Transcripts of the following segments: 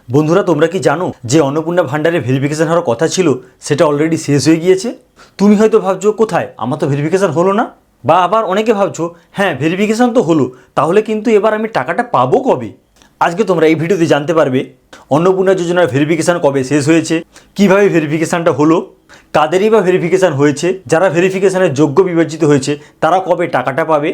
বন্ধুরা তোমরা কি জানো যে অন্নপূর্ণা ভান্ডারে ভেরিফিকেশন হওয়ার কথা ছিল সেটা অলরেডি শেষ হয়ে গিয়েছে। তুমি হয়তো ভাবছো কোথায় আমার তো ভেরিফিকেশন হলো না, বা আবার অনেকে ভাবছো হ্যাঁ ভেরিফিকেশন তো হলো, তাহলে কিন্তু এবার আমি টাকাটা পাবো কবে। আজকে তোমরা এই ভিডিওতে জানতে পারবে অন্নপূর্ণা যোজনার ভেরিফিকেশন কবে শেষ হয়েছে, কিভাবে ভেরিফিকেশনটা হলো, কাদেরই বা ভেরিফিকেশন হয়েছে, যারা ভেরিফিকেশনের যোগ্য বিবেচিত হয়েছে তারা কবে টাকাটা পাবে,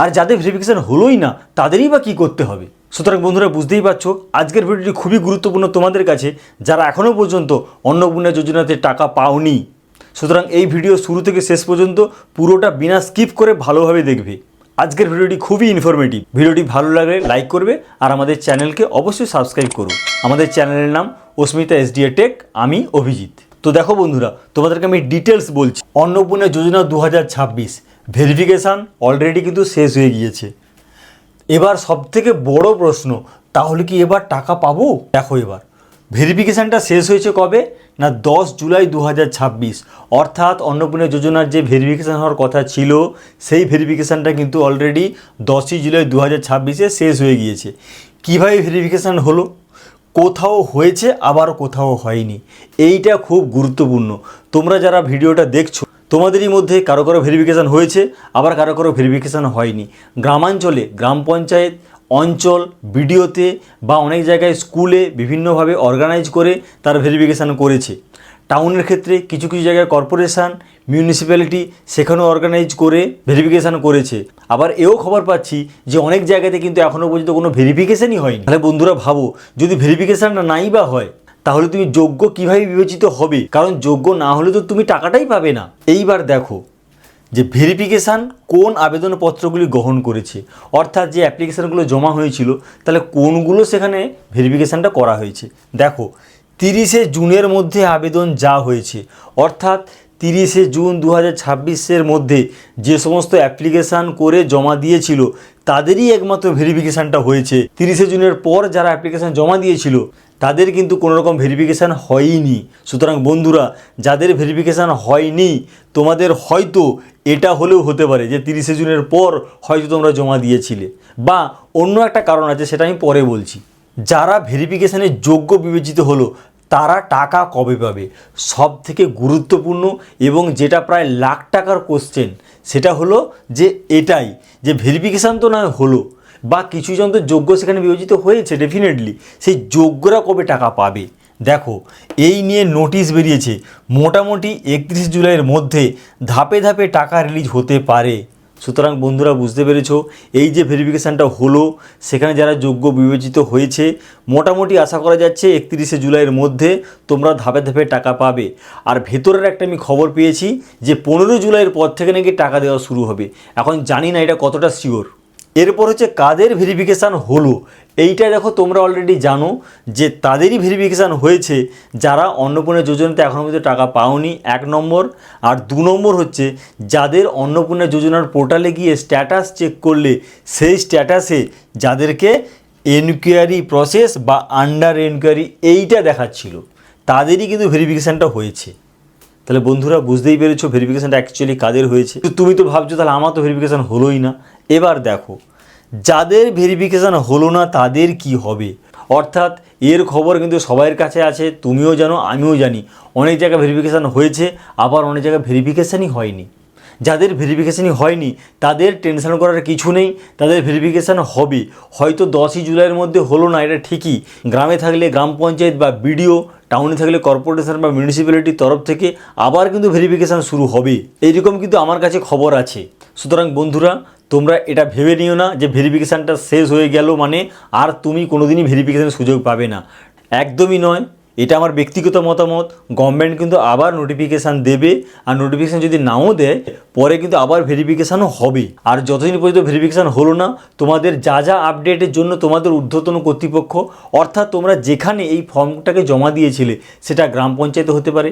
আর যাদের ভেরিফিকেশন হলোই না তাদেরই বা কী করতে হবে। সুতরাং বন্ধুরা বুঝতেই পারছো আজকের ভিডিওটি খুবই গুরুত্বপূর্ণ তোমাদের কাছে যারা এখনও পর্যন্ত অন্নপূর্ণা যোজনাতে টাকা পাওনি। সুতরাং এই ভিডিও শুরু থেকে শেষ পর্যন্ত পুরোটা বিনা স্কিপ করে ভালোভাবে দেখবে। আজকের ভিডিওটি খুবই ইনফরমেটিভ। ভিডিওটি ভালো লাগলে লাইক করবে আর আমাদের চ্যানেলকে অবশ্যই সাবস্ক্রাইব করুন। আমাদের চ্যানেলের নাম অস্মিতা এসডিএ টেক, আমি অভিজিৎ। তো দেখো বন্ধুরা তোমাদেরকে আমি ডিটেলস বলছি। অন্নপূর্ণা যোজনা 2026 ভেরিফিকেশান অলরেডি কিন্তু শেষ হয়ে গিয়েছে। এবার সবথেকে বড় প্রশ্ন, তাহলে কি এবার টাকা পাবো? দেখো এবার ভেরিফিকেশানটা শেষ হয়েছে কবে না 10 জুলাই 2026, অর্থাৎ অন্নপূর্ণা যোজনার যে ভেরিফিকেশান হওয়ার কথা ছিল সেই ভেরিফিকেশানটা কিন্তু অলরেডি 10ই জুলাই 2026 শেষ হয়ে গিয়েছে। কীভাবে ভেরিফিকেশান হলো? কোথাও হয়েছে আবার কোথাও হয়নি, এইটা খুব গুরুত্বপূর্ণ। তোমরা যারা ভিডিওটা দেখছো তোমাদেরই মধ্যে কারো কারো ভেরিফিকেশান হয়েছে, আবার কারো কারো ভেরিফিকেশান হয়নি। গ্রামাঞ্চলে গ্রাম পঞ্চায়েত, অঞ্চল বিডিওতে বা অনেক জায়গায় স্কুলে বিভিন্নভাবে অর্গানাইজ করে তার ভেরিফিকেশান করেছে। টাউনের ক্ষেত্রে কিছু কিছু জায়গায় কর্পোরেশন, মিউনিসিপ্যালিটি সেখানেও অর্গানাইজ করে ভেরিফিকেশান করেছে। আবার এও খবর পাচ্ছি যে অনেক জায়গাতে কিন্তু এখনও পর্যন্ত কোনো ভেরিফিকেশানই হয়নি। তাহলে বন্ধুরা ভাবো যদি ভেরিফিকেশানটা নাই বা হয় তাহলে তুমি যোগ্য কীভাবে বিবেচিত হবে? কারণ যোগ্য না হলে তো তুমি টাকাটাই পাবে না। এইবার দেখো যে ভেরিফিকেশান কোন আবেদনপত্রগুলি গ্রহণ করেছে, অর্থাৎ যে অ্যাপ্লিকেশানগুলো জমা হয়েছিল তাহলে কোনগুলো সেখানে ভেরিফিকেশানটা করা হয়েছে। দেখো 30শে জুনের মধ্যে আবেদন যা হয়েছে, অর্থাৎ 30শে জুন 2026-এর মধ্যে যে সমস্ত অ্যাপ্লিকেশান করে জমা দিয়েছিল তাদেরই একমাত্র ভেরিফিকেশানটা হয়েছে। 30শে জুনের পর যারা অ্যাপ্লিকেশান জমা দিয়েছিল তাদের কিন্তু কোনো রকম ভেরিফিকেশান হয়নি। সুতরাং বন্ধুরা যাদের ভেরিফিকেশান হয়নি তোমাদের হয়তো এটা হলেও হতে পারে যে 30শে জুনের পর হয়তো তোমরা জমা দিয়েছিলে, বা অন্য একটা কারণ আছে সেটা আমি পরে বলছি। যারা ভেরিফিকেশানের যোগ্য বিবেচিত হলো তারা টাকা কবে পাবে? সব থেকে গুরুত্বপূর্ণ এবং যেটা প্রায় লাখ টাকার কোশ্চেন সেটা হলো যে এটাই যে ভেরিফিকেশান তো নয় হলো, বা কিছুজন তো যোগ্য সেখানে বিবেচিত হয়েছে ডেফিনেটলি, সেই যোগ্যরা কবে টাকা পাবে? দেখো এই নিয়ে নোটিশ বেরিয়েছে, মোটামুটি 31 জুলাইয়ের মধ্যে ধাপে ধাপে টাকা রিলিজ হতে পারে। সুতরাং বন্ধুরা বুঝতে পেরেছো এই যে ভেরিফিকেশানটা হলো সেখানে যারা যোগ্য বিবেচিত হয়েছে মোটামুটি আশা করা যাচ্ছে 31শে জুলাইয়ের মধ্যে তোমরা ধাপে ধাপে টাকা পাবে। আর ভেতরের একটা আমি খবর পেয়েছি যে 15 জুলাইয়ের পর থেকে নাকি টাকা দেওয়া শুরু হবে। এখন জানি না এটা কতটা শিওর। এরপর হচ্ছে কাদের ভেরিফিকেশান হলো, এইটা দেখো তোমরা অলরেডি জানো যে তাদেরই ভেরিফিকেশান হয়েছে যারা অন্নপূর্ণা যোজনাতে এখনও পর্যন্ত টাকা পাওনি, 1 নম্বর। আর 2 নম্বর হচ্ছে যাদের অন্নপূর্ণা যোজনার পোর্টালে গিয়ে স্ট্যাটাস চেক করলে সেই স্ট্যাটাসে যাদেরকে এনকোয়ারি প্রসেস বা আন্ডার এনকোয়ারি এইটা দেখাচ্ছিল তাদেরই কিন্তু ভেরিফিকেশানটা হয়েছে। তাহলে বন্ধুরা বুঝতেই পেরেছো ভেরিফিকেশানটা অ্যাকচুয়ালি কাদের হয়েছে। তুমি তো ভাবছো তাহলে আমার তো ভেরিফিকেশান হলোই না। এবার দেখো যাদের ভেরিফিকেশান হলো না তাদের কি হবে, অর্থাৎ এর খবর কিন্তু সবার কাছে আছে, তুমিও জানো আমিও জানি। অনেক জায়গায় ভেরিফিকেশান হয়েছে আবার অনেক জায়গায় ভেরিফিকেশানই হয়নি। যাদের ভেরিফিকেশানই হয়নি তাদের টেনশন করার কিছু নেই, তাদের ভেরিফিকেশান হবে। হয়তো 10ই জুলাইয়ের মধ্যে হলো না এটা ঠিকই, গ্রামে থাকলে গ্রাম পঞ্চায়েত বা বিডিও, টাউনে থাকলে কর্পোরেশন বা মিউনিসিপ্যালিটির তরফ থেকে আবার কিন্তু ভেরিফিকেশান শুরু হবে, এইরকম কিন্তু আমার কাছে খবর আছে। সুতরাং বন্ধুরা তোমরা এটা ভেবে নিও না যে ভেরিফিকেশানটা শেষ হয়ে গেল মানে আর তুমি কোনোদিনই ভেরিফিকেশানের সুযোগ পাবে না, একদমই নয়। এটা আমার ব্যক্তিগত মতামত। গভর্নমেন্ট কিন্তু আবার নোটিফিকেশান দেবে, আর নোটিফিকেশান যদি নাও দেয় পরে কিন্তু আবার ভেরিফিকেশানও হবে। আর যতদিন পর্যন্ত ভেরিফিকেশান হলো না তোমাদের যা যা আপডেটের জন্য তোমাদের ঊর্ধ্বতন কর্তৃপক্ষ, অর্থাৎ তোমরা যেখানে এই ফর্মটাকে জমা দিয়েছিলে সেটা গ্রাম পঞ্চায়েতে হতে পারে,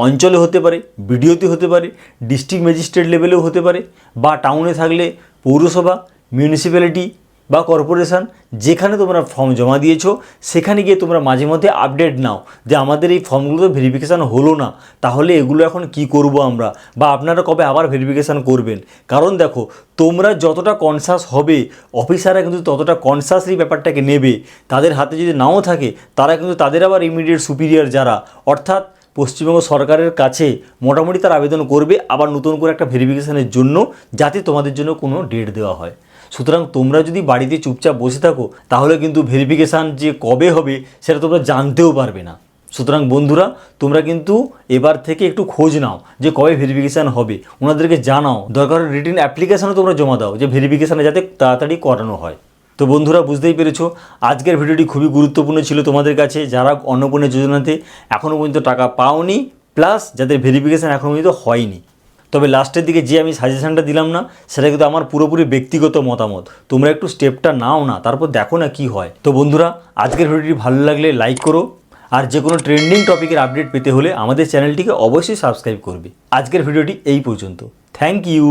অঞ্চলে হতে পারে, বিডিওতে হতে পারে, ডিস্ট্রিক্ট ম্যাজিস্ট্রেট লেভেলেও হতে পারে, বা টাউনে থাকলে পৌরসভা, মিউনিসিপ্যালিটি, বা কর্পোরেশন, যেখানে তোমরা ফর্ম জমা দিয়েছো সেখানে গিয়ে তোমরা মাঝে মধ্যে আপডেট নাও যে আমাদের এই ফর্মগুলো তো ভেরিফিকেশান হলো না, তাহলে এগুলো এখন কি করব আমরা, বা আপনারা কবে আবার ভেরিফিকেশান করবেন। কারণ দেখো, তোমরা যতটা কনসাস হবে অফিসাররা কিন্তু ততটা কনসাসলি ব্যাপারটাকে নেবে। তাদের হাতে যদি নাও থাকে তারা কিন্তু তাদের আবার ইমিডিয়েট সুপিরিয়র যারা, অর্থাৎ পশ্চিমবঙ্গ সরকারের কাছে মোটামুটি তার আবেদন করবে আবার নতুন করে একটা ভেরিফিকেশানের জন্য, যাতে তোমাদের জন্য কোনো ডেট দেওয়া হয়। সুতরাং তোমরা যদি বাড়িতে চুপচাপ বসে থাকো তাহলে কিন্তু ভেরিফিকেশান যে কবে হবে সেটা তোমরা জানতেও পারবে না। সুতরাং বন্ধুরা, তোমরা কিন্তু এবার থেকে একটু খোঁজ নাও যে কবে ভেরিফিকেশান হবে, ওনাদেরকে জানাও, দরকার রিটেন অ্যাপ্লিকেশানও তোমরা জমা দাও যে ভেরিফিকেশানে যাতে তাড়াতাড়ি করানো হয়। তো বন্ধুরা, বুঝতেই পেরেছো আজকের ভিডিওটি খুবই গুরুত্বপূর্ণ ছিল তোমাদের কাছে, যারা অন্নপূর্ণা যোজনাতে এখনও পর্যন্ত টাকা পাওনি, প্লাস যাদের ভেরিফিকেশান এখনও পর্যন্ত হয়নি। তবে লাস্টের দিকে যে আমি সাজেশনটা দিলাম না, সেটা কিন্তু আমার পুরোপুরি ব্যক্তিগত মতামত। তোমরা একটু স্টেপটা নাও না, তারপর দেখো না কি হয়। তো বন্ধুরা, আজকের ভিডিওটি ভালো লাগলে লাইক করো, আর যে কোনো ট্রেন্ডিং টপিকের আপডেট পেতে হলে আমাদের চ্যানেলটিকে অবশ্যই সাবস্ক্রাইব করবে। আজকের ভিডিওটি এই পর্যন্ত। Thank you.